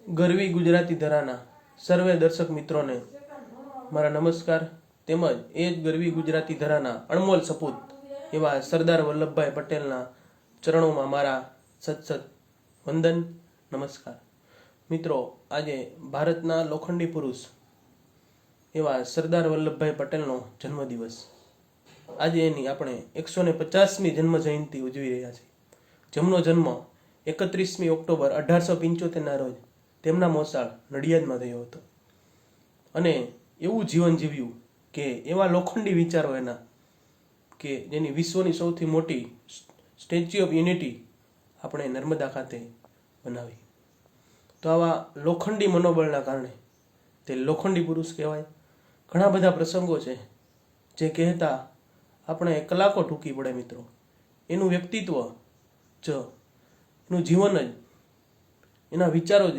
ગરવી ગુજરાતી ધરાના સર્વે દર્શક મિત્રોને મારા નમસ્કાર તેમજ એ જ ગરવી ગુજરાતી ધરાના અણમોલ સપૂત એવા સરદાર વલ્લભભાઈ પટેલના ચરણોમાં મારા સત્સત વંદન નમસ્કાર. મિત્રો, આજે ભારતના લોખંડી પુરુષ એવા સરદાર વલ્લભભાઈ પટેલનો જન્મદિવસ. આજે એની આપણે 150મી જન્મ જયંતિ ઉજવી રહ્યા છીએ, જેમનો જન્મ 31મી ઓક્ટોબર 1875ના રોજ તેમના મોસાળ નડિયાદમાં થયો હતો. અને એવું જીવન જીવ્યું કે એવા લોખંડી વિચારો એના કે જેની વિશ્વની સૌથી મોટી સ્ટેચ્યુ ઓફ યુનિટી આપણે નર્મદા ખાતે બનાવી. તો આવા લોખંડી મનોબળના કારણે તે લોખંડી પુરુષ કહેવાય. ઘણા બધા પ્રસંગો છે જે કહેતા આપણે કલાકો ટૂંકી પડે મિત્રો. એનું વ્યક્તિત્વ જ, એનું જીવન જ, એના વિચારો જ